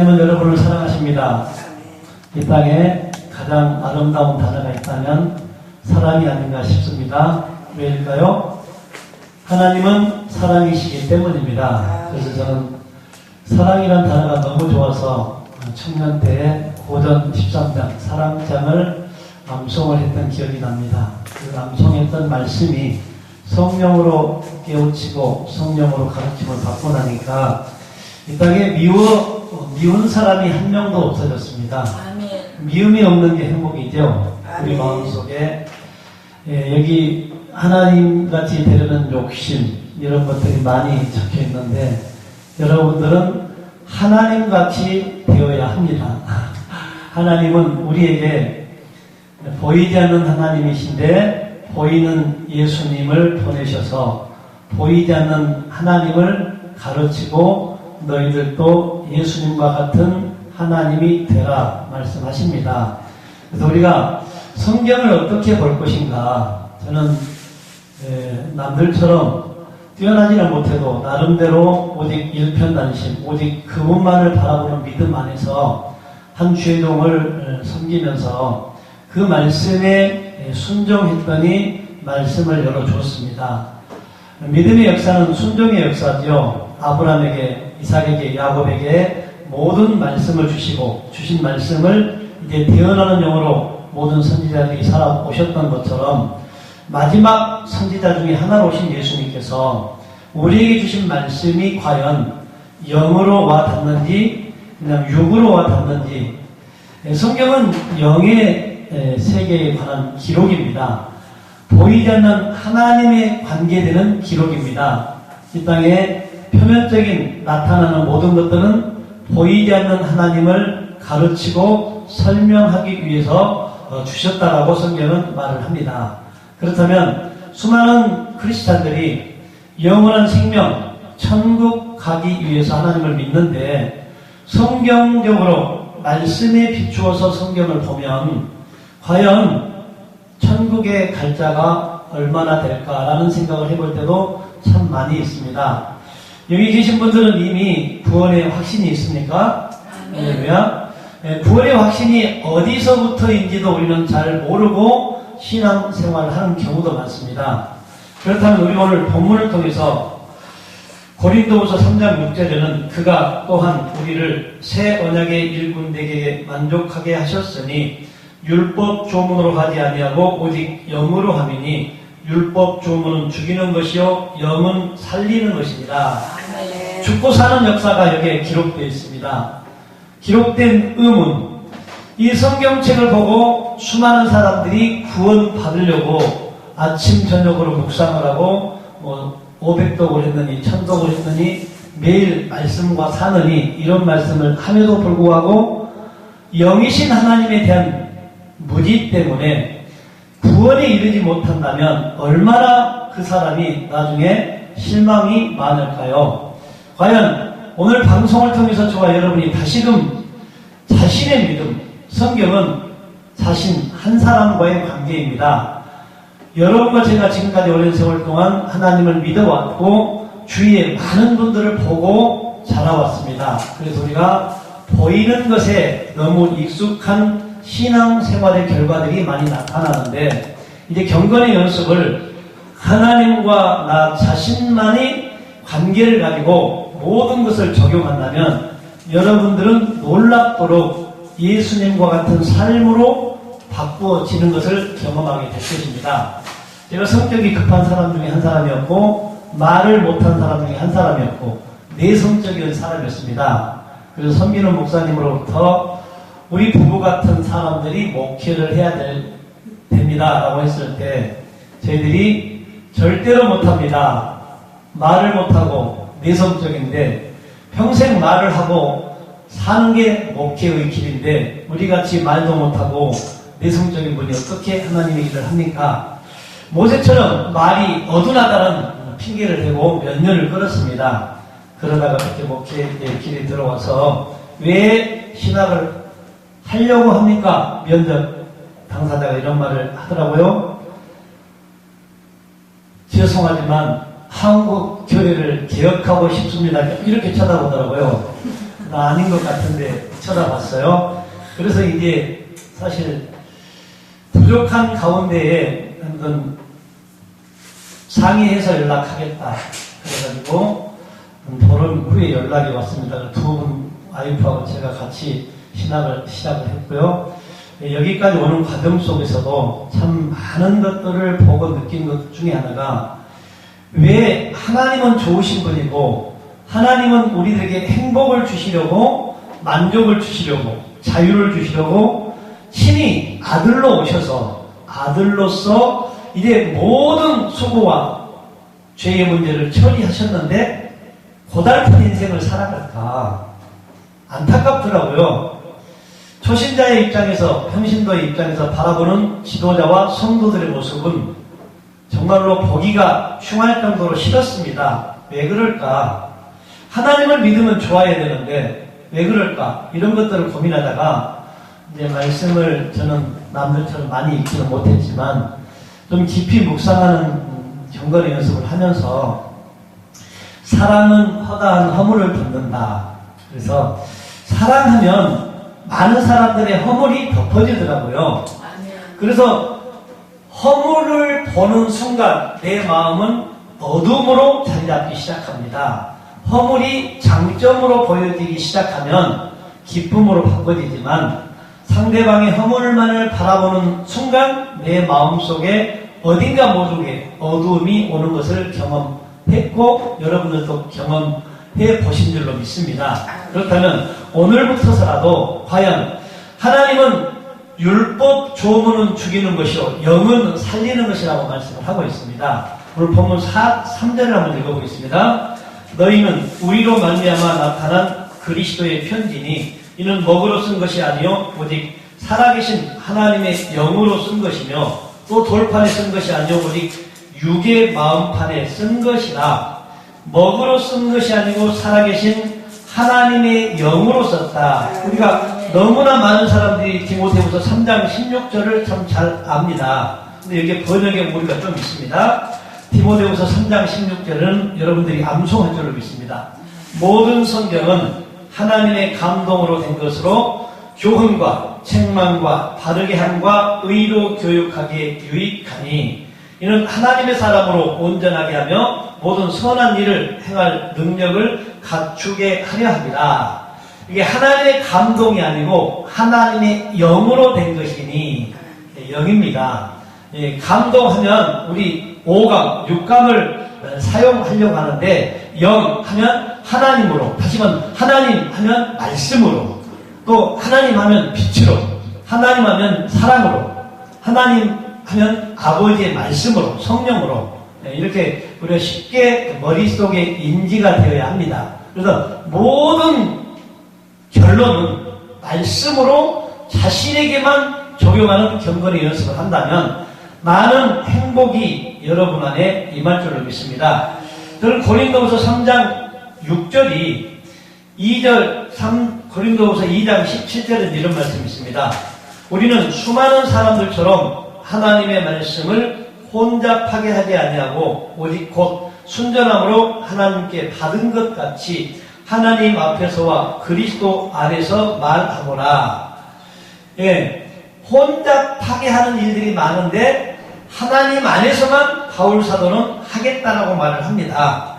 하나님은 여러분을 사랑하십니다. 이 땅에 가장 아름다운 단어가 있다면 사랑이 아닌가 싶습니다. 왜일까요? 하나님은 사랑이시기 때문입니다. 그래서 저는 사랑이란 단어가 너무 좋아서 청년 때에 고전 13장 사랑장을 암송을 했던 기억이 납니다. 그 암송했던 말씀이 성령으로 깨우치고 성령으로 가르침을 받고 나니까 이 땅에 미운 사람이 한 명도 없어졌습니다. 아멘. 미움이 없는 게 행복이죠. 아멘. 우리 마음속에 여기 하나님같이 되려는 욕심 이런 것들이 많이 적혀 있는데 여러분들은 하나님같이 되어야 합니다. 하나님은 우리에게 보이지 않는 하나님이신데 보이는 예수님을 보내셔서 보이지 않는 하나님을 가르치고 너희들도 예수님과 같은 하나님이 되라 말씀하십니다. 그래서 우리가 성경을 어떻게 볼 것인가, 저는 남들처럼 뛰어나지는 못해도 나름대로 오직 일편단심, 오직 그분만을 바라보는 믿음 안에서 한 죄종을 섬기면서 그 말씀에 순종했더니 말씀을 열어주었습니다. 믿음의 역사는 순종의 역사죠. 아브라함에게, 이삭에게, 야곱에게 모든 말씀을 주시고 주신 말씀을 이제 태어나는 영으로 모든 선지자들이 살아오셨던 것처럼 마지막 선지자 중에 하나로 오신 예수님께서 우리에게 주신 말씀이 과연 영으로 와 닿는지 그냥 육으로 와 닿는지, 성경은 영의 세계에 관한 기록입니다. 보이지 않는 하나님에 관계되는 기록입니다. 이 땅에 표면적인 나타나는 모든 것들은 보이지 않는 하나님을 가르치고 설명하기 위해서 주셨다라고 성경은 말을 합니다. 그렇다면 수많은 크리스찬들이 영원한 생명, 천국 가기 위해서 하나님을 믿는데 성경적으로 말씀에 비추어서 성경을 보면 과연 천국의 갈자가 얼마나 될까라는 생각을 해볼 때도 참 많이 있습니다. 여기 계신 분들은 이미 구원의 확신이 있습니까? 할렐루야. 구원의 확신이 어디서부터인지도 우리는 잘 모르고 신앙생활을 하는 경우도 많습니다. 그렇다면 우리 오늘 본문을 통해서 고린도후서 3장 6절에는 그가 또한 우리를 새 언약의 일꾼 되게 만족하게 하셨으니 율법 조문으로 하지 아니하고 오직 영으로 함이니 율법 조문은 죽이는 것이요 영은 살리는 것이니라. 죽고 사는 역사가 여기에 기록되어 있습니다. 기록된 의문, 이 성경책을 보고 수많은 사람들이 구원 받으려고 아침 저녁으로 묵상을 하고 500독을 했느니 1000독을 했느니 매일 말씀과 사느니 이런 말씀을 함에도 불구하고 영이신 하나님에 대한 무지 때문에 구원에 이르지 못한다면 얼마나 그 사람이 나중에 실망이 많을까요? 과연 오늘 방송을 통해서 저와 여러분이 다시금 자신의 믿음, 성경은 자신 한 사람과의 관계입니다. 여러분과 제가 지금까지 오랜 세월 동안 하나님을 믿어왔고 주위에 많은 분들을 보고 자라왔습니다. 그래서 우리가 보이는 것에 너무 익숙한 신앙생활의 결과들이 많이 나타나는데 이제 경건의 연습을 하나님과 나 자신만의 관계를 가지고 모든 것을 적용한다면 여러분들은 놀랍도록 예수님과 같은 삶으로 바꾸어지는 것을 경험하게 될 것입니다. 제가 성격이 급한 사람 중에 한 사람이었고 말을 못한 사람 중에 한 사람이었고 내성적인 사람이었습니다. 그래서 섬기는 목사님으로부터 우리 부부 같은 사람들이 목회를 해야 됩니다 라고 했을 때 저희들이 절대로 못합니다. 말을 못하고 내성적인데 평생 말을 하고 사는 게 목회의 길인데 우리같이 말도 못하고 내성적인 분이 어떻게 하나님의 일을 합니까? 모세처럼 말이 어둔하다는 핑계를 대고 몇 년을 끌었습니다. 그러다가 그렇게 목회의 길에 들어와서 왜 신학을 하려고 합니까? 면접 당사자가 이런 말을 하더라고요. 죄송하지만 한국 교회를 개혁하고 싶습니다. 이렇게 쳐다보더라고요. 아닌 것 같은데 쳐다봤어요. 그래서 이게 사실 부족한 가운데에 한번 상의해서 연락하겠다. 그래가지고 보름 후에 연락이 왔습니다. 두 분 와이프하고 제가 같이 신학을 시작을 했고요. 여기까지 오는 과정 속에서도 참 많은 것들을 보고 느낀 것 중에 하나가 왜 하나님은 좋으신 분이고 하나님은 우리들에게 행복을 주시려고 만족을 주시려고 자유를 주시려고 친히 아들로 오셔서 아들로서 이제 모든 수고와 죄의 문제를 처리하셨는데 고달픈 인생을 살아갈까 안타깝더라고요. 초신자의 입장에서 평신도의 입장에서 바라보는 지도자와 성도들의 모습은 정말로 보기가 흉할 정도로 싫었습니다. 왜 그럴까? 하나님을 믿으면 좋아야 되는데 왜 그럴까? 이런 것들을 고민하다가 이제 말씀을 저는 남들처럼 많이 읽지는 못했지만 좀 깊이 묵상하는 경건의 연습을 하면서 사랑은 허다한 허물을 덮는다. 그래서 사랑하면 많은 사람들의 허물이 덮어지더라고요. 그래서 허물을 보는 순간 내 마음은 어둠으로 자리 잡기 시작합니다. 허물이 장점으로 보여지기 시작하면 기쁨으로 바꿔지지만 상대방의 허물만을 바라보는 순간 내 마음속에 어딘가 모르게 어두움이 오는 것을 경험했고 여러분들도 경험해 보신 줄로 믿습니다. 그렇다면 오늘부터서라도 과연 하나님은 율법 조문은 죽이는 것이요 영은 살리는 것이라고 말씀을 하고 있습니다. 오늘 본문 3절을 한번 읽어보겠습니다. 너희는 우리로 말미암아 나타난 그리스도의 편지니 이는 먹으로 쓴 것이 아니요 오직 살아계신 하나님의 영으로 쓴 것이며 또 돌판에 쓴 것이 아니요 오직 육의 마음판에 쓴 것이라. 먹으로 쓴 것이 아니고 살아계신 하나님의 영으로 썼다. 우리가 너무나 많은 사람들이 디모데후서 3장 16절을 참 잘 압니다. 근데 여기에 번역에 무리가 좀 있습니다. 디모데후서 3장 16절은 여러분들이 암송할 줄로 믿습니다. 모든 성경은 하나님의 감동으로 된 것으로 교훈과 책망과 바르게 함과 의로 교육하기에 유익하니 이는 하나님의 사람으로 온전하게 하며 모든 선한 일을 행할 능력을 갖추게 하려 합니다. 이게 하나님의 감동이 아니고 하나님의 영으로 된 것이니 영입니다. 감동하면 우리 5감, 6감을 사용하려고 하는데 영 하면 하나님으로, 다시 말하면 하나님 하면 말씀으로, 또 하나님 하면 빛으로, 하나님 하면 사랑으로, 하나님 하면 아버지의 말씀으로, 성령으로 이렇게 우리가 쉽게 머릿속에 인지가 되어야 합니다. 그래서 모든 결론은 말씀으로 자신에게만 적용하는 경건의 연습을 한다면 많은 행복이 여러분 안에 임할 줄로 믿습니다. 저는 고린도후서 3장 6절이 2절 고린도후서 2장 17절에 이런 말씀이 있습니다. 우리는 수많은 사람들처럼 하나님의 말씀을 혼잡하게 하지 아니하고 오직 곧 순전함으로 하나님께 받은 것 같이 하나님 앞에서와 그리스도 안에서 말하거라. 혼잡하게 하는 일들이 많은데 하나님 안에서만 바울 사도는 하겠다라고 말을 합니다.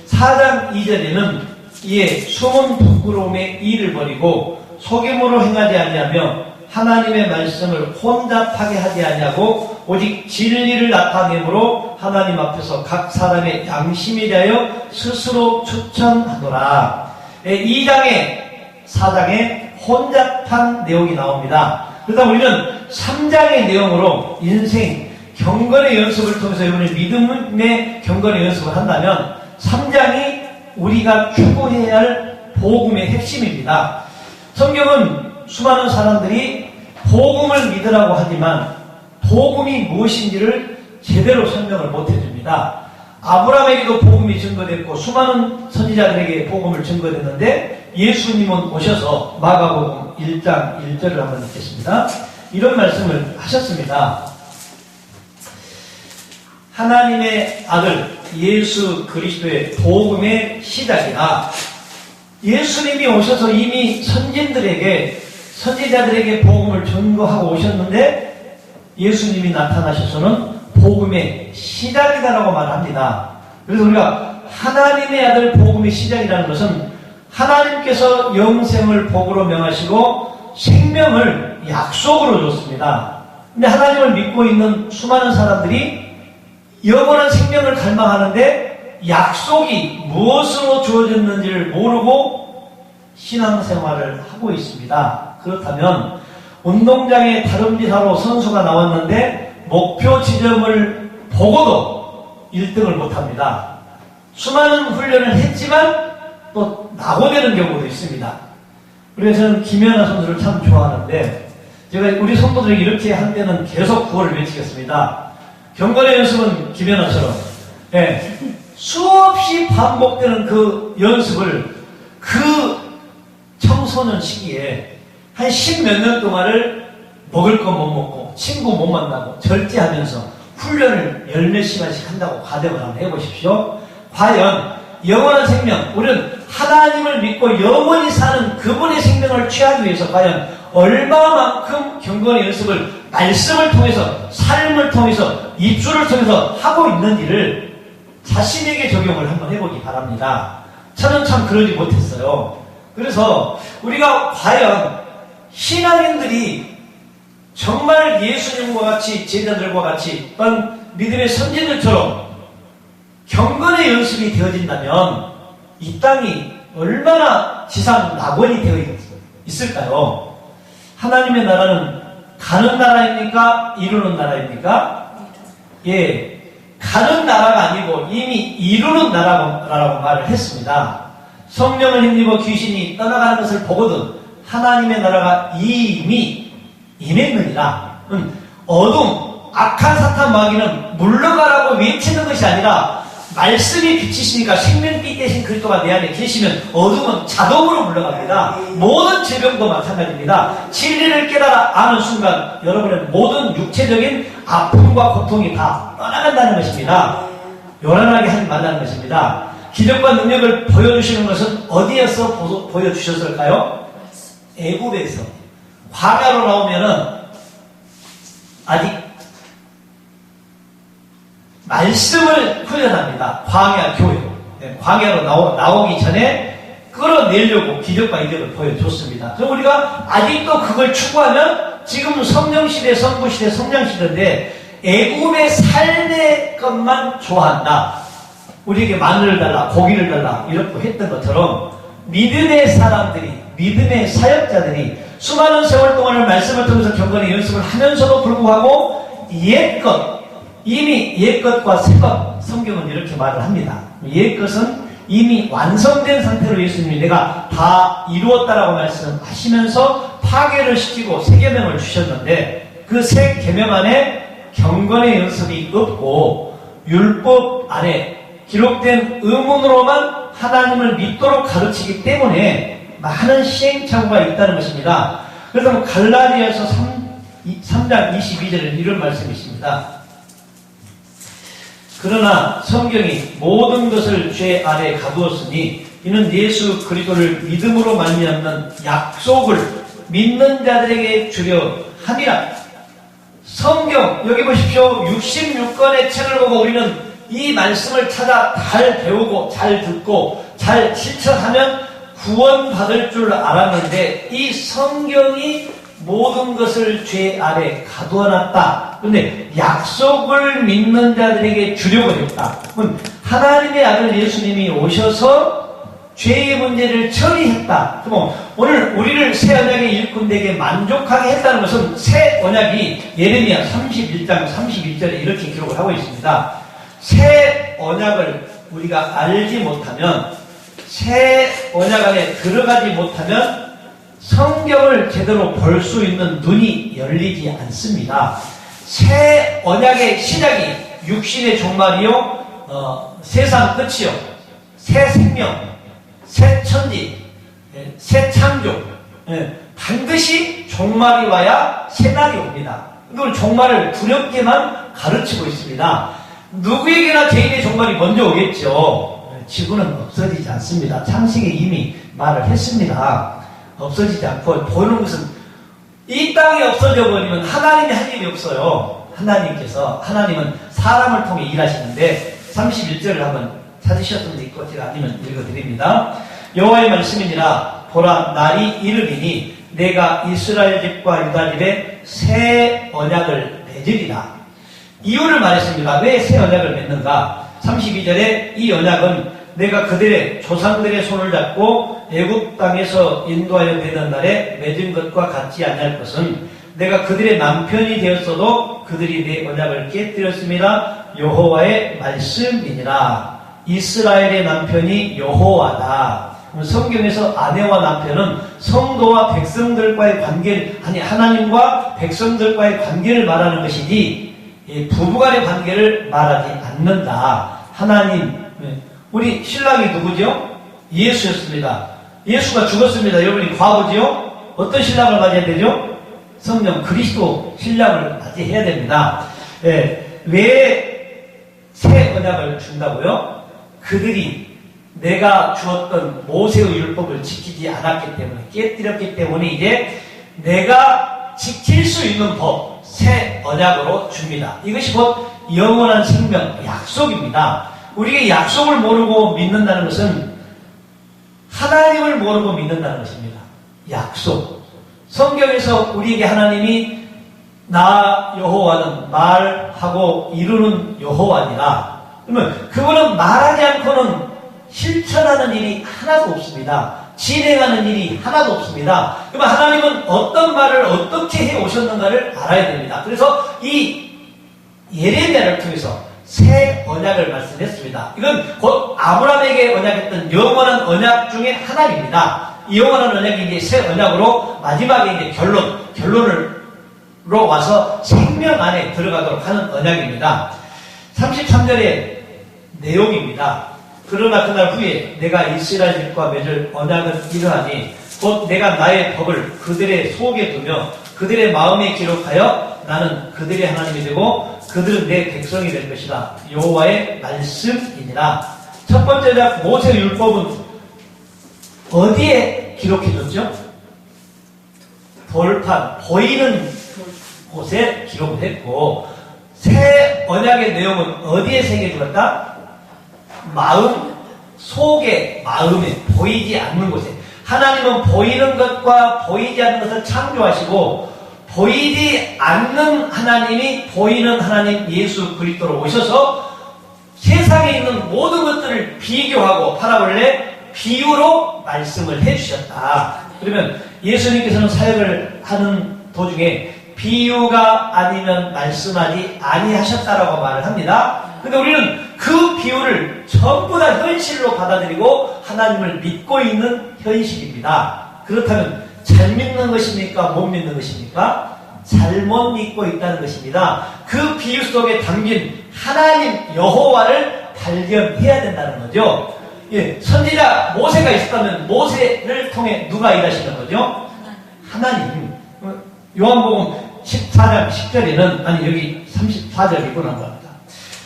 4장 2절에는 이에 숨은 부끄러움의 일을 버리고 속임으로 행하지 아니하며 하나님의 말씀을 혼잡하게 하지 아니하고 오직 진리를 나타내므로 하나님 앞에서 각 사람의 양심에 대하여 스스로 추천하노라. 2장에 4장에 혼잡한 내용이 나옵니다. 그러다 우리는 3장의 내용으로 인생 경건의 연습을 통해서 이번에 믿음의 경건의 연습을 한다면 3장이 우리가 추구해야 할 복음의 핵심입니다. 성경은 수많은 사람들이 복음을 믿으라고 하지만 복음이 무엇인지를 제대로 설명을 못 해줍니다. 아브라함에게도 복음이 증거됐고 수많은 선지자들에게 복음을 증거됐는데 예수님은 오셔서 마가복음 1장 1절을 한번 읽겠습니다. 이런 말씀을 하셨습니다. 하나님의 아들 예수 그리스도의 복음의 시작이라 예수님이 오셔서 이미 선지자들에게 복음을 전거하고 오셨는데 예수님이 나타나셔서는 복음의 시작이다라고 말합니다. 그래서 우리가 하나님의 아들 복음의 시작이라는 것은 하나님께서 영생을 복으로 명하시고 생명을 약속으로 줬습니다. 근데 하나님을 믿고 있는 수많은 사람들이 영원한 생명을 갈망하는데 약속이 무엇으로 주어졌는지를 모르고 신앙생활을 하고 있습니다. 그렇다면 운동장에 다름질하러 선수가 나왔는데 목표 지점을 보고도 1등을 못합니다. 수많은 훈련을 했지만 또 낙오되는 경우도 있습니다. 그래서 저는 김연아 선수를 참 좋아하는데 제가 우리 성도들에게 이렇게 할 때는 계속 구호를 외치겠습니다. 경건의 연습은 김연아처럼 수없이 반복되는 그 연습을 그 청소년 시기에 한 10몇 년 동안을 먹을 거 못 먹고 친구 못 만나고 절제하면서 훈련을 열몇 시간씩 한다고 가정을 한번 해보십시오. 과연 영원한 생명, 우리는 하나님을 믿고 영원히 사는 그분의 생명을 취하기 위해서 과연 얼마만큼 경건의 연습을 말씀을 통해서, 삶을 통해서, 입술을 통해서 하고 있는지를 자신에게 적용을 한번 해보기 바랍니다. 저는 참 그러지 못했어요. 그래서 우리가 과연 신앙인들이 정말 예수님과 같이, 제자들과 같이 또는 믿음의 선진들처럼 경건의 연습이 되어진다면 이 땅이 얼마나 지상 낙원이 되어 있을까요? 하나님의 나라는 가는 나라입니까? 이루는 나라입니까? 예, 가는 나라가 아니고 이미 이루는 나라라고 말을 했습니다. 성령을 힘입어 귀신이 떠나가는 것을 보거든 하나님의 나라가 이미 임했느니라. 어둠, 악한 사탄 마귀는 물러가라고 외치는 것이 아니라 말씀이 빛이시니까 생명빛 대신 그리스도가 내 안에 계시면 어둠은 자동으로 물러갑니다. 모든 질병도 마찬가지입니다. 진리를 깨달아 아는 순간 여러분의 모든 육체적인 아픔과 고통이 다 떠나간다는 것입니다. 요란하게 하지 말라는 것입니다. 기적과 능력을 보여주시는 것은 어디에서 보여주셨을까요? 애굽에서. 광야로 나오면은 아직 말씀을 훈련합니다. 광야 교육. 광야로 나오기 전에 끌어내려고 기적과 이적을 보여줬습니다. 그럼 우리가 아직도 그걸 추구하면 지금 성령시대, 성부시대, 성령시대인데 애굽의 삶의 것만 좋아한다. 우리에게 마늘을 달라, 고기를 달라 이렇게 했던 것처럼 믿음의 사람들이, 믿음의 사역자들이 수많은 세월 동안을 말씀을 통해서 경건의 연습을 하면서도 불구하고 옛것, 이미 옛것과 새것, 성경은 이렇게 말을 합니다. 옛것은 이미 완성된 상태로 예수님이 내가 다 이루었다라고 말씀하시면서 파괴를 시키고 새 계명을 주셨는데 그 새 계명 안에 경건의 연습이 없고 율법 안에 기록된 의문으로만 하나님을 믿도록 가르치기 때문에 많은 시행착오가 있다는 것입니다. 그래서 갈라디아서 3장 22절에 이런 말씀이 있습니다. 그러나 성경이 모든 것을 죄 아래 가두었으니 이는 예수 그리스도를 믿음으로 말미암는 약속을 믿는 자들에게 주려 함이라. 성경 여기 보십시오. 66권의 책을 보고 우리는 이 말씀을 찾아 잘 배우고 잘 듣고 잘 실천하면 구원받을 줄 알았는데 이 성경이 모든 것을 죄 아래 가두어놨다. 그런데 약속을 믿는 자들에게 주려고 했다. 하나님의 아들 예수님이 오셔서 죄의 문제를 처리했다. 그럼 오늘 우리를 새 언약의 일꾼에게 만족하게 했다는 것은 새 언약이 예레미야 31장 31절에 이렇게 기록을 하고 있습니다. 새 언약을 우리가 알지 못하면, 새 언약 안에 들어가지 못하면 성경을 제대로 볼 수 있는 눈이 열리지 않습니다. 새 언약의 시작이 육신의 종말이요, 세상 끝이요, 새 생명, 새 천지, 새 창조, 반드시 종말이 와야 새날이 옵니다. 이걸 종말을 두렵게만 가르치고 있습니다. 누구에게나 개인의 종말이 먼저 오겠죠. 지구는 없어지지 않습니다. 창세기 이미 말을 했습니다. 없어지지 않고 보는 것은 이 땅이 없어져 버리면 하나님이 할 일이 없어요. 하나님은 사람을 통해 일하시는데 31절을 한번 찾으셨던 데 있고 제가 아니면 읽어드립니다. 여호와의 말씀이니라 보라 날이 이르리니 내가 이스라엘 집과 유다 집에 새 언약을 맺으리라. 이유를 말했습니다. 왜 새 언약을 맺는가? 32절에 이 언약은 내가 그들의 조상들의 손을 잡고 애굽 땅에서 인도하여 되는 날에 맺은 것과 같지 아니할 것은 내가 그들의 남편이 되었어도 그들이 내 언약을 깨뜨렸습니다. 여호와의 말씀이니라. 이스라엘의 남편이 여호와다. 성경에서 아내와 남편은 성도와 백성들과의 관계를, 아니 하나님과 백성들과의 관계를 말하는 것이지 부부간의 관계를 말하지 않는다. 하나님, 우리 신랑이 누구죠? 예수였습니다. 예수가 죽었습니다. 여러분이 과거지요? 어떤 신랑을 맞이해야 되죠? 성령 그리스도 신랑을 맞이해야 됩니다. 왜 새 언약을 준다고요? 그들이 내가 주었던 모세의 율법을 지키지 않았기 때문에, 깨뜨렸기 때문에 이제 내가 지킬 수 있는 법, 새 언약으로 줍니다. 이것이 곧 영원한 생명, 약속입니다. 우리가 약속을 모르고 믿는다는 것은 하나님을 모르고 믿는다는 것입니다. 약속. 성경에서 우리에게 하나님이 나 여호와는 말하고 이루는 여호와니라. 그러면 그거는 말하지 않고는 실천하는 일이 하나도 없습니다. 진행하는 일이 하나도 없습니다. 그러면 하나님은 어떤 말을 어떻게 해 오셨는가를 알아야 됩니다. 그래서 이 예레미야를 통해서 새 언약을 말씀했습니다. 이건 곧 아브라함에게 언약했던 영원한 언약 중에 하나입니다. 이 영원한 언약이 이제 새 언약으로 마지막에 이제 결론으로 와서 생명 안에 들어가도록 하는 언약입니다. 33절의 내용입니다. 그러나 그날 후에 내가 이스라엘 집과 맺을 언약은 이러하니 곧 내가 나의 법을 그들의 속에 두며 그들의 마음에 기록하여 나는 그들의 하나님이 되고 그들은 내 백성이 될 것이다. 여호와의 말씀이니라. 첫 번째 모세 율법은 어디에 기록해줬죠? 돌판, 보이는 곳에 기록을 했고 새 언약의 내용은 어디에 새겨주었다? 마음 속에, 마음에, 보이지 않는 곳에. 하나님은 보이는 것과 보이지 않는 것을 창조하시고 보이지 않는 하나님이 보이는 하나님 예수 그리스도로 오셔서 세상에 있는 모든 것들을 비교하고 파라볼레 비유로 말씀을 해주셨다. 그러면 예수님께서는 사역을 하는 도중에 비유가 아니면 말씀하지 아니하셨다라고 말을 합니다. 근데 우리는 그 비유를 전부 다 현실로 받아들이고 하나님을 믿고 있는 현실입니다. 그렇다면 잘 믿는 것입니까? 못 믿는 것입니까? 잘못 믿고 있다는 것입니다. 그 비유 속에 담긴 하나님 여호와를 발견해야 된다는 거죠. 예, 선지자 모세가 있었다면 모세를 통해 누가 일하시는 거죠? 하나님. 요한복음 14장 10절에는 아니 여기 34절이구나 말합니다.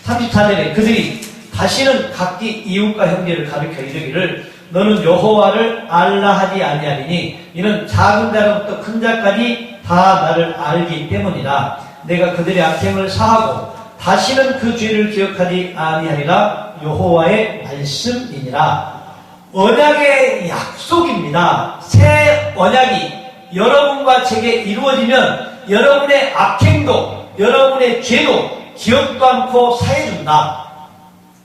34절에 그들이 다시는 각기 이웃과 형제를 가리켜 이르기를 너는 여호와를 알라 하지 아니하리니 이는 작은 자로부터 큰 자까지 다 나를 알기 때문이라. 내가 그들의 악행을 사하고 다시는 그 죄를 기억하지 아니하리라. 여호와의 말씀이니라. 언약의 약속입니다. 새 언약이 여러분과 제게 이루어지면 여러분의 악행도 여러분의 죄도 기억도 않고 사해준다.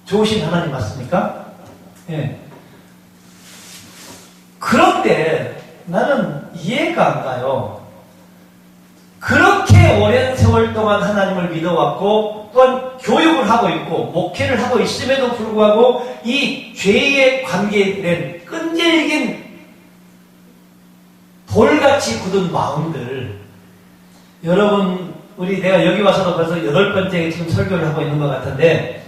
좋으신 하나님 맞습니까? 예. 그런데 나는 이해가 안 가요. 그렇게 오랜 세월 동안 하나님을 믿어왔고 또한 교육을 하고 있고 목회를 하고 있음에도 불구하고 이 죄의 관계된 끈질긴 돌같이 굳은 마음들, 여러분 내가 여기 와서도 벌써 8번째 지금 설교를 하고 있는 것 같은데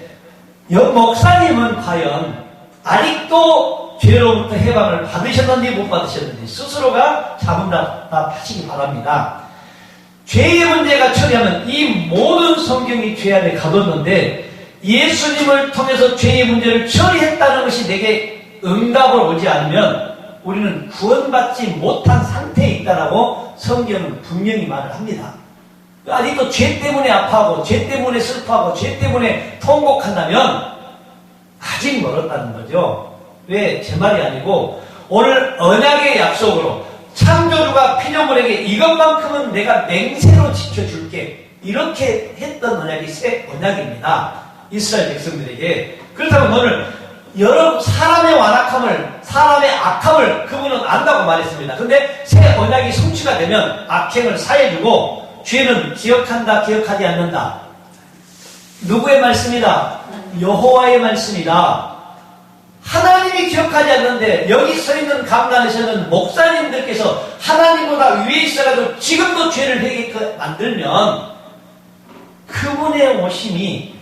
목사님은 과연 아직도 죄로부터 해방을 받으셨는지 못 받으셨는지 스스로가 자문답하시기 바랍니다. 죄의 문제가 처리하면 이 모든 성경이 죄 안에 가뒀는데 예수님을 통해서 죄의 문제를 처리했다는 것이 내게 응답을 오지 않으면 우리는 구원받지 못한 상태에 있다라고 성경은 분명히 말을 합니다. 아직도 죄 때문에 아파하고 죄 때문에 슬퍼하고 죄 때문에 통곡한다면 아직 멀었다는 거죠. 왜? 제 말이 아니고 오늘 언약의 약속으로 창조주가 피조물에게 이것만큼은 내가 맹세로 지켜줄게 이렇게 했던 언약이 새 언약입니다. 이스라엘 백성들에게. 그렇다면 오늘 여러 사람의 완악함을 사람의 악함을 그분은 안다고 말했습니다. 그런데 새 언약이 성취가 되면 악행을 사해주고 죄는 기억한다 기억하지 않는다. 누구의 말씀이다? 여호와의 말씀이다. 하나님이 기억하지 않는데 여기 서 있는 강단에서는 목사님들께서 하나님보다 위에 있어가지고 지금도 죄를 회개케 만들면 그분의 오심이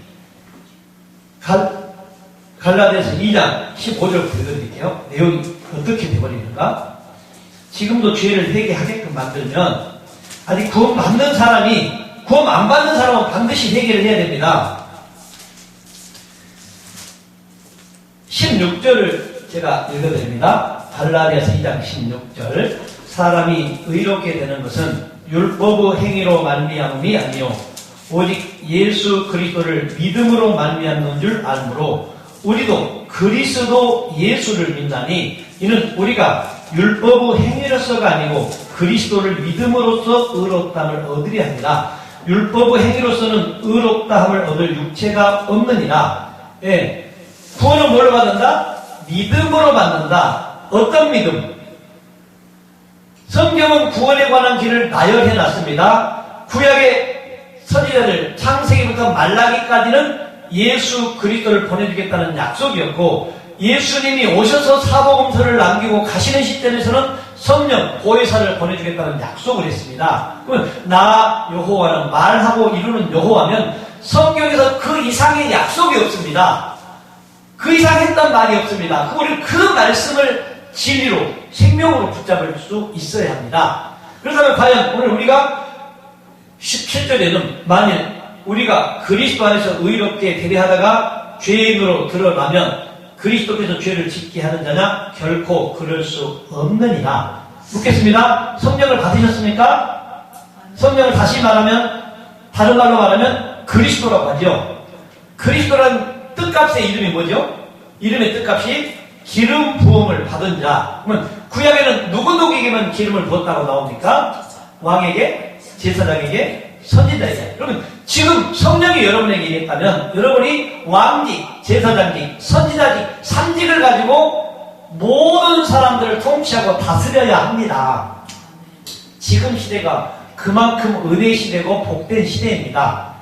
갈라디아서 2장 15절 보여드릴게요. 내용이 어떻게 되어버리는가? 지금도 죄를 회개하게끔 만들면 아직 구원 받는 사람이 구원 안 받는 사람은 반드시 회개를 해야 됩니다. 16절을 제가 읽어드립니다. 갈라디아서 2장 16절. 사람이 의롭게 되는 것은 율법의 행위로 말미암음이 아니요 오직 예수 그리스도를 믿음으로 말미암는 줄 알므로 우리도 그리스도 예수를 믿나니 이는 우리가 율법의 행위로서가 아니고 그리스도를 믿음으로써 의롭다함을 얻으려 합니다. 율법의 행위로서는 의롭다함을 얻을 육체가 없느니라. 예. 구원은 뭘로 받는다? 믿음으로 받는다. 어떤 믿음? 성경은 구원에 관한 길을 나열해 놨습니다. 구약의 선지자들 창세기부터 말라기까지는 예수 그리스도를 보내주겠다는 약속이었고 예수님이 오셔서 사복음서를 남기고 가시는 시점에서는 성령 보혜사를 보내주겠다는 약속을 했습니다. 그러면 나 여호와는 말하고 이루는 여호와면 성경에서 그 이상의 약속이 없습니다. 그 이상 했던 말이 없습니다. 우리는 그 말씀을 진리로 생명으로 붙잡을 수 있어야 합니다. 그렇다면 과연 오늘 우리가 17절에는 만일 우리가 그리스도 안에서 의롭게 되려하다가 죄인으로 드러나면 그리스도께서 죄를 짓게 하는 자냐? 결코 그럴 수 없느니라. 묻겠습니다. 성령을 받으셨습니까? 성령을 다시 말하면 다른 말로 말하면 그리스도라고 하죠. 그리스도라는 뜻값의 이름이 뭐죠? 이름의 뜻값이 기름 부음을 받은 자. 그러면 구약에는 누구에게만 기름을 부었다고 나옵니까? 왕에게, 제사장에게, 선지자에게. 그러면 지금 성령이 여러분에게 임했다면 여러분이 왕직, 제사장직, 선지자직, 삼직을 가지고 모든 사람들을 통치하고 다스려야 합니다. 지금 시대가 그만큼 은혜의 시대고 복된 시대입니다.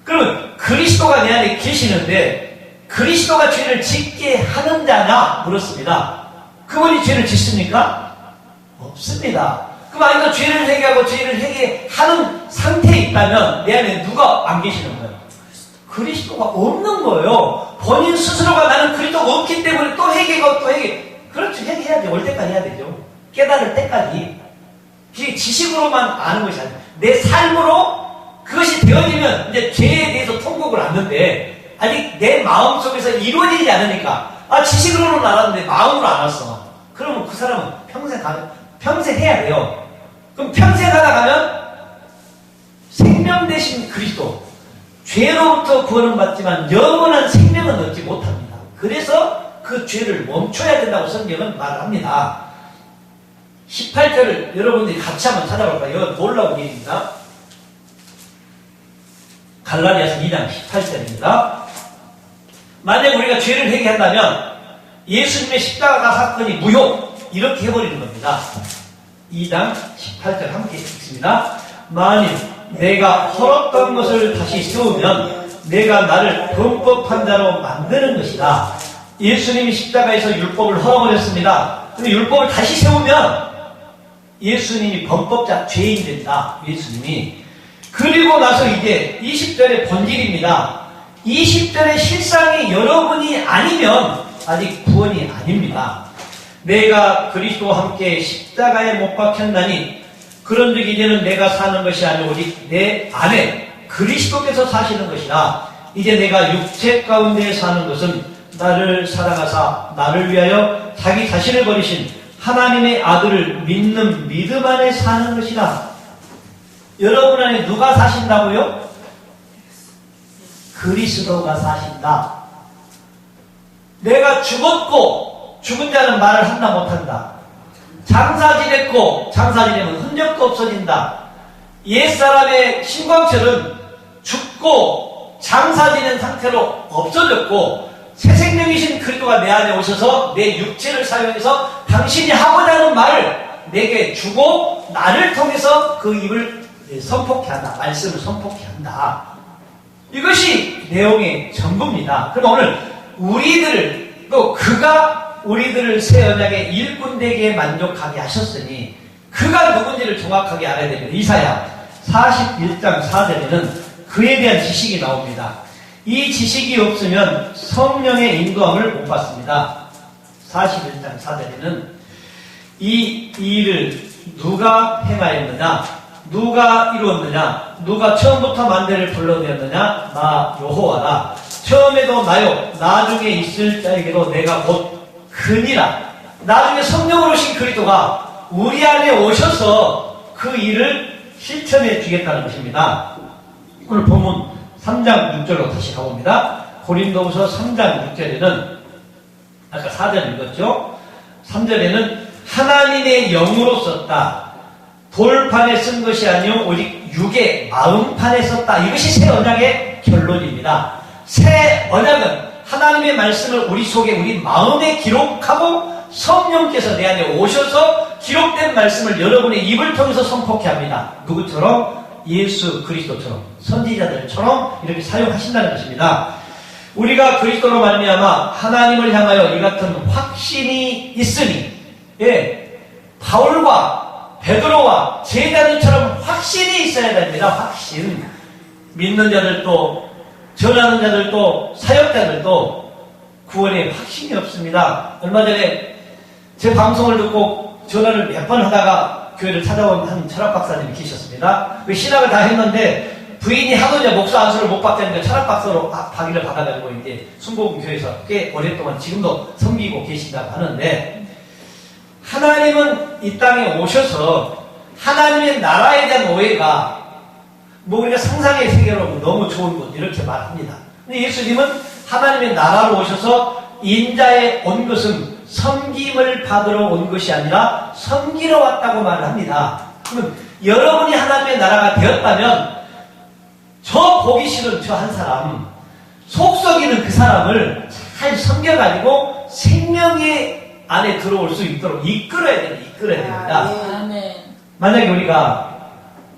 그러면 그리스도가 내 안에 계시는데 그리스도가 죄를 짓게 하는 자냐? 물었습니다. 그분이 죄를 짓습니까? 없습니다. 그럼 아직도 죄를 회개하고 죄를 회개하는 상태에 있다면 내 안에 누가 안 계시는 거예요? 그리스도가 없는 거예요. 본인 스스로가 나는 그리스도가 없기 때문에 또 회개가 또 회개. 그렇죠. 회개해야지. 올 때까지 해야 되죠. 깨달을 때까지. 그게 지식으로만 아는 것이 아니에요. 내 삶으로 그것이 되어지면 이제 죄에 대해서 통곡을 하는데 아직 내 마음속에서 이루어지지 않으니까 지식으로는 알았는데 마음으로 안 왔어. 그러면 그 사람은 평생 해야 돼요. 그럼 평생 하다 가면 생명 대신 그리스도 죄로부터 구원은 받지만 영원한 생명은 얻지 못합니다. 그래서 그 죄를 멈춰야 된다고 성경은 말을 합니다. 18절을 여러분들이 같이 한번 찾아볼까요? 이건 놀라운 일입니다. 갈라디아서 2장 18절입니다. 만약 우리가 죄를 회개한다면 예수님의 십자가 사건이 무효 이렇게 해버리는 겁니다. 2장 18절 함께 읽습니다. 만일 내가 헐었던 것을 다시 세우면 내가 나를 범법한 자로 만드는 것이다. 예수님이 십자가에서 율법을 헐어버렸습니다. 근데 율법을 다시 세우면 예수님이 범법자 죄인 된다. 예수님이. 그리고 나서 이제 20절의 본질입니다. 20절의 실상이 여러분이 아니면 아직 구원이 아닙니다. 내가 그리스도와 함께 십자가에 못 박혔나니 그런즉 이제는 내가 사는 것이 아니오 오직 내 안에 그리스도께서 사시는 것이라. 이제 내가 육체 가운데 사는 것은 나를 사랑하사 나를 위하여 자기 자신을 버리신 하나님의 아들을 믿는 믿음 안에 사는 것이다. 여러분 안에 누가 사신다고요? 그리스도가 사신다. 내가 죽었고 죽은 자는 말을 한다 못한다. 장사 지냈고 장사 지내면 흔적도 없어진다. 옛사람의 신광철은 죽고 장사 지낸 상태로 없어졌고 새 생명이신 그리스도가 내 안에 오셔서 내 육체를 사용해서 당신이 하고자 하는 말을 내게 주고 나를 통해서 그 입을 선포케 한다. 말씀을 선포케 한다. 이것이 내용의 전부입니다. 그럼 오늘 우리들 또 그가 우리들을 새 언약의 일꾼 되게 만족하게 하셨으니 그가 누군지를 정확하게 알아야 됩니다. 이사야 41장 4절에는 그에 대한 지식이 나옵니다. 이 지식이 없으면 성령의 인도함을 못 받습니다. 41장 4절에는 이 일을 누가 행하였느냐, 누가 이루었느냐, 누가 처음부터 만대를 불러내었느냐, 나 여호와라. 처음에도 나요, 나중에 있을 자에게도 내가 곧 그니라. 나중에 성령으로 오신 그리스도가 우리 안에 오셔서 그 일을 실천해 주겠다는 것입니다. 오늘 본문 3장 6절로 다시 가봅니다. 고린도후서 3장 6절에는 아까 4절 읽었죠? 3절에는 하나님의 영으로 썼다. 돌판에 쓴 것이 아니요 오직 육의 마음판에 썼다. 이것이 새 언약의 결론입니다. 새 언약은 하나님의 말씀을 우리 속에 우리 마음에 기록하고 성령께서 내 안에 오셔서 기록된 말씀을 여러분의 입을 통해서 선포케 합니다. 누구처럼? 예수 그리스도처럼, 선지자들처럼 이렇게 사용하신다는 것입니다. 우리가 그리스도로 말미암아 하나님을 향하여 이 같은 확신이 있으니, 바울과 베드로와 제자들처럼 확신이 있어야 됩니다. 확신. 믿는 자들도, 전하는 자들도, 사역자들도 구원에 확신이 없습니다. 얼마 전에 제 방송을 듣고 전화를 몇 번 하다가 교회를 찾아온 한 철학 박사님이 계셨습니다. 그 신학을 다 했는데 부인이 하도 이제 목사 안수를 못 받겠는데 철학 박사로 박위를 받아가지고 이제 순복음교회에서 꽤 오랫동안 지금도 섬기고 계신다고 하는데, 하나님은 이 땅에 오셔서 하나님의 나라에 대한 오해가 뭐 우리가 상상의 세계로 너무 좋은 것 이렇게 말합니다. 근데 예수님은 하나님의 나라로 오셔서 인자에 온 것은 섬김을 받으러 온 것이 아니라 섬기러 왔다고 말을 합니다. 그러면 여러분이 하나님의 나라가 되었다면 저 보기 싫은 저 한 사람, 속썩이는 그 사람을 잘 섬겨가지고 생명의 안에 들어올 수 있도록 이끌어야 됩니다. 만약에 우리가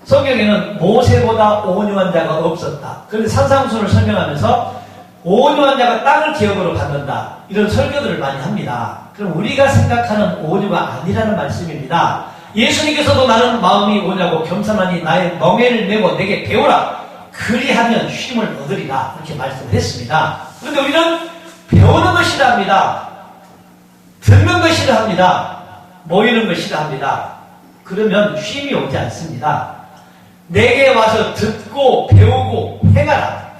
성경에는 모세보다 온유한 자가 없었다. 그런데 산상수를 설명하면서 온유한 자가 땅을 기업으로 받는다. 이런 설교들을 많이 합니다. 그럼 우리가 생각하는 온유가 아니라는 말씀입니다. 예수님께서도 나는 마음이 오냐고 겸손하니 나의 멍에를 메고 내게 배우라. 그리하면 쉼을 얻으리라. 이렇게 말씀을 했습니다. 그런데 우리는 배우는 걸 싫어합니다. 듣는 걸 싫어합니다. 모이는 걸 싫어합니다. 그러면 쉼이 오지 않습니다. 내게 와서 듣고 배우고 행하라.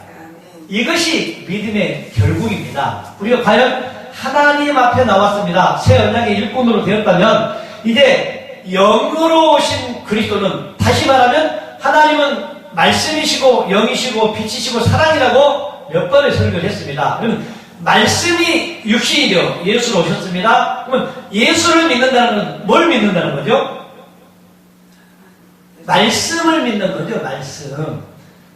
이것이 믿음의 결국입니다. 우리가 과연 하나님 앞에 나왔습니다. 새 언약의 일꾼으로 되었다면 이제 영으로 오신 그리스도는, 다시 말하면 하나님은 말씀이시고 영이시고 빛이시고 사랑이라고 몇 번을 설교를 했습니다. 그러면 말씀이 육신이 되어 예수로 오셨습니다. 그러면 예수를 믿는다는 건 뭘 믿는다는 거죠? 말씀을 믿는 거죠.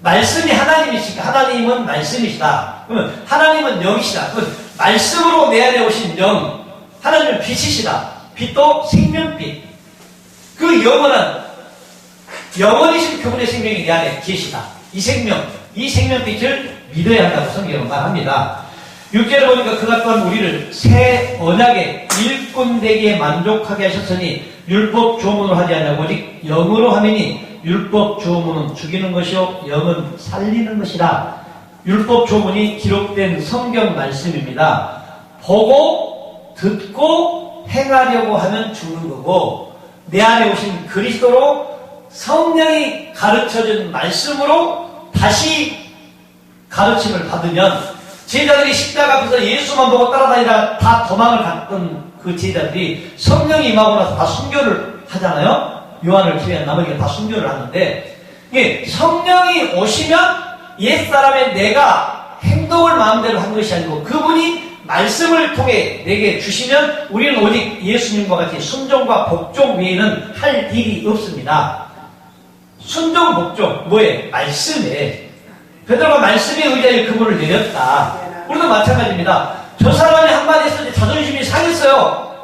말씀이 하나님이시니까 하나님은 말씀이시다. 그러면 하나님은 영이시다. 그러면 말씀으로 내 안에 오신 영, 하나님은 빛이시다. 빛도 생명빛. 그 영원이신 그분의 생명이 내 안에 계시다. 이 생명빛을 믿어야 한다고 성경은 말합니다. 6절을 보니까 그가 또한 우리를 새 언약의 일꾼 되기에 만족하게 하셨으니 율법 주어문으로 하지 않냐고 오직 영으로 하매니 율법 주어문은 죽이는 것이요 영은 살리는 것이라. 율법 주어문이 기록된 성경 말씀입니다. 보고 듣고 행하려고 하면 죽는 거고, 내 안에 오신 그리스도로 성령이 가르쳐준 말씀으로 다시 가르침을 받으면 제자들이 십자가 앞에서 예수만 보고 따라다니다가 다 도망을 갔던 그 제자들이 성령이 임하고 나서 다 순교를 하잖아요. 요한을 제외한 나머지가 다 순교를 하는데, 이게 성령이 오시면 옛사람의 내가 행동을 마음대로 한 것이 아니고 그분이 말씀을 통해 내게 주시면 우리는 오직 예수님과 같이 순종과 복종 외에는 할 일이 없습니다. 순종, 복종, 뭐에? 말씀에. 베드로가 말씀에 의지하여 그분을 내렸다. 우리도 마찬가지입니다. 저 사람이 한마디 했을 때 자존심이 상했어요.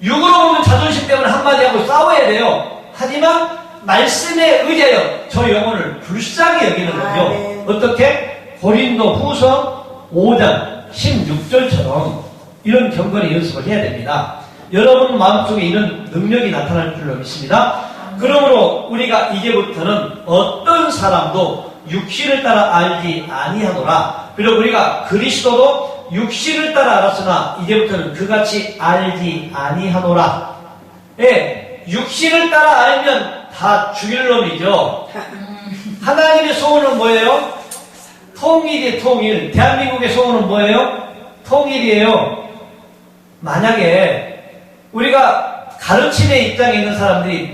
육으로 보면 자존심 때문에 한마디 하고 싸워야 돼요. 하지만 말씀에 의지하여 저 영혼을 불쌍히 여기는 거죠. 어떻게? 고린도 후서 5장 16절처럼 이런 경건의 연습을 해야 됩니다. 여러분 마음속에 이런 능력이 나타날 줄로 믿습니다. 그러므로 우리가 이제부터는 어떤 사람도 육신을 따라 알지 아니하노라. 그리고 우리가 그리스도도 육신을 따라 알았으나 이제부터는 그같이 알지 아니하노라. 예, 육신을 따라 알면 다 죽일 놈이죠. 하나님의 소원은 뭐예요? 통일이에요, 통일. 대한민국의 소원은 뭐예요? 통일이에요. 만약에 우리가 가르침의 입장에 있는 사람들이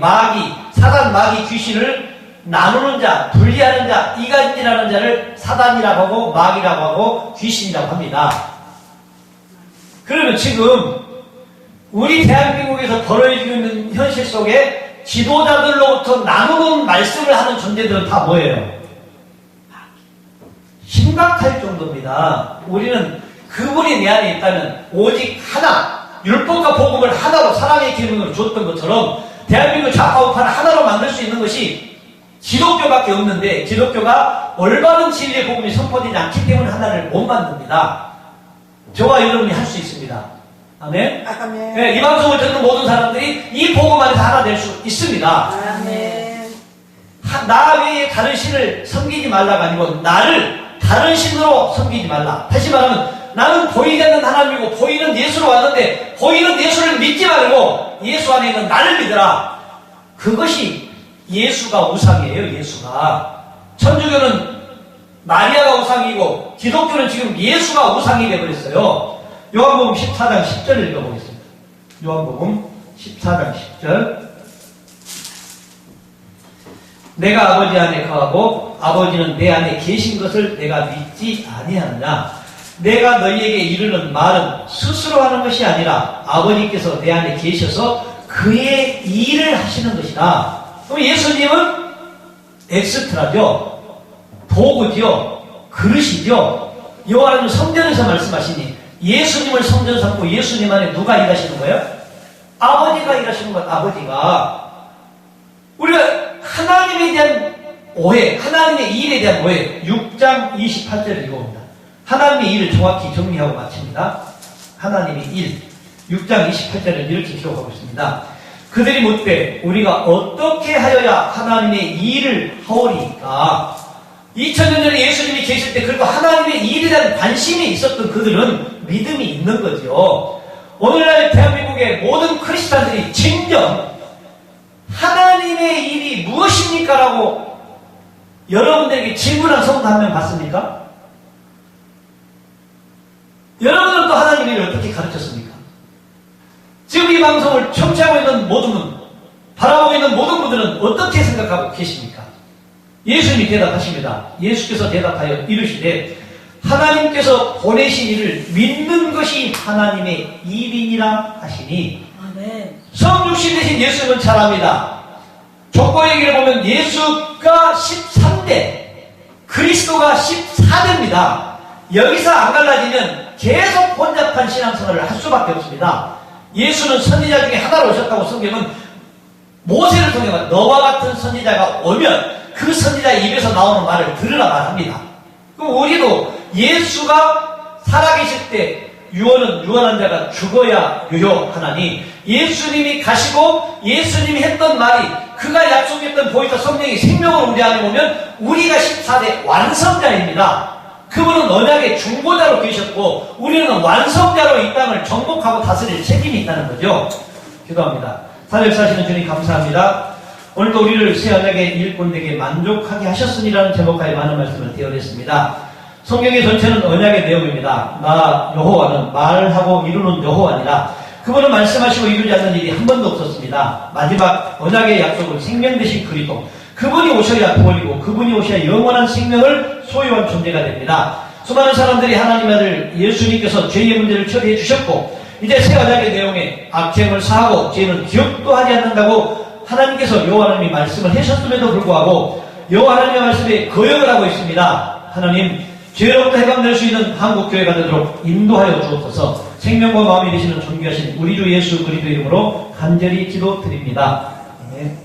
사단 마귀 귀신을 나누는 자, 분리하는 자, 이간질하는 자를 사단이라고 하고 마귀라고 하고 귀신이라고 합니다. 그러면 지금 우리 대한민국에서 벌어지고 있는 현실 속에 지도자들로부터 나누는 말씀을 하는 존재들은 다 뭐예요? 심각할 정도입니다. 우리는 그분이 내 안에 있다면 오직 하나, 율법과 복음을 하나로 사랑의 기능으로 줬던 것처럼 대한민국 좌파우파를 하나로 만들 수 있는 것이 기독교밖에 없는데 기독교가 올바른 진리의 복음이 선포되지 않기 때문에 하나를 못 만듭니다. 저와 여러분이 할 수 있습니다. 아멘? 아멘. 네, 이 방송을 듣는 모든 사람들이 이 복음 안에서 하나 될 수 있습니다. 아멘. 나 외에 다른 신을 섬기지 말라가 아니고 나를 다른 신으로 섬기지 말라. 다시 말하면 나는 보이지 않는 하나님이고 보이는 예수로 왔는데 보이는 예수를 믿지 말고 예수 안에 있는 나를 믿으라. 그것이 예수가 우상이에요. 예수가. 천주교는 마리아가 우상이고 기독교는 지금 예수가 우상이 되어버렸어요. 요한복음 14장 10절을 읽어보겠습니다. 요한복음 14장 10절. 내가 아버지 안에 거하고 아버지는 내 안에 계신 것을 내가 믿지 아니하느냐. 내가 너희에게 이르는 말은 스스로 하는 것이 아니라 아버지께서 내 안에 계셔서 그의 일을 하시는 것이다. 그럼 예수님은 엑스트라죠. 도구죠. 그릇이죠. 여호와는 성전에서 말씀하시니 예수님을 성전 삼고 예수님 안에 누가 일하시는 거예요? 아버지가 일하시는 거예요. 아버지가. 우리가 하나님에 대한 오해, 하나님의 일에 대한 오해, 6장 28절을 읽어봅니다. 하나님의 일을 정확히 정리하고 마칩니다. 하나님의 일, 6장 28절을 이렇게 기록하고 있습니다. 그들이 묻되 우리가 어떻게 하여야 하나님의 일을 하오리까? 2000년 전에 예수님이 계실 때 그리고 하나님의 일에 대한 관심이 있었던 그들은 믿음이 있는 거죠. 오늘날 대한민국의 모든 크리스찬들이 진정 하나님의 일이 무엇입니까? 라고 여러분들에게 질문한 성도 한 명 봤습니까? 여러분들은 또 하나님의 일을 어떻게 가르쳤습니까? 지금 이 방송을 청취하고 있는 모든 분, 바라보고 있는 모든 분들은 어떻게 생각하고 계십니까? 예수님이 대답하십니다. 예수께서 대답하여 이르시되 하나님께서 보내신 일을 믿는 것이 하나님의 일이니라 하시니. 아멘. 성육신 되신 예수님은 잘합니다. 족보 얘기를 보면 예수가 13대, 그리스도가 14대입니다. 여기서 안 갈라지면 계속 혼잡한 신앙생활을 할 수밖에 없습니다. 예수는 선지자 중에 하나로 오셨다고 성경은 모세를 통해 너와 같은 선지자가 오면 그 선지자의 입에서 나오는 말을 들으라 말합니다. 그럼 우리도 예수가 살아계실 때 유언한 자가 죽어야 유효하나니 예수님이 가시고 예수님이 했던 말이 그가 약속했던 보이사 성령이 생명을 우리 안에 오면 우리가 14대 완성자입니다. 그분은 언약의 중보자로 계셨고 우리는 완성자로 이 땅을 정복하고 다스릴 책임이 있다는 거죠. 기도합니다. 사역사시는 주님 감사합니다. 오늘도 우리를 새 언약의 일꾼에게 만족하게 하셨으니라는 제목하에 많은 말씀을 되어냈습니다. 성경의 전체는 언약의 내용입니다. 나 여호와는 말하고 이루는 여호와니라. 그분은 말씀하시고 이루지 않는 일이 한 번도 없었습니다. 마지막 언약의 약속은 생명 되신 그리스도. 그분이 오셔야 구원이고 그분이 오셔야 영원한 생명을 소유한 존재가 됩니다. 수많은 사람들이 하나님의 아들 예수님께서 죄의 문제를 처리해 주셨고 이제 새 언약의 내용에 악행을 사하고 죄는 기억도 하지 않는다고 하나님께서 여호와 하나님이 말씀을 하셨음에도 불구하고 여호와 하나님의 말씀에 거역을 하고 있습니다. 하나님, 죄로부터 해방될 수 있는 한국교회가 되도록 인도하여 주옵소서. 생명과 마음이 되시는 존귀하신 우리 주 예수 그리스도 이름으로 간절히 기도드립니다. 네.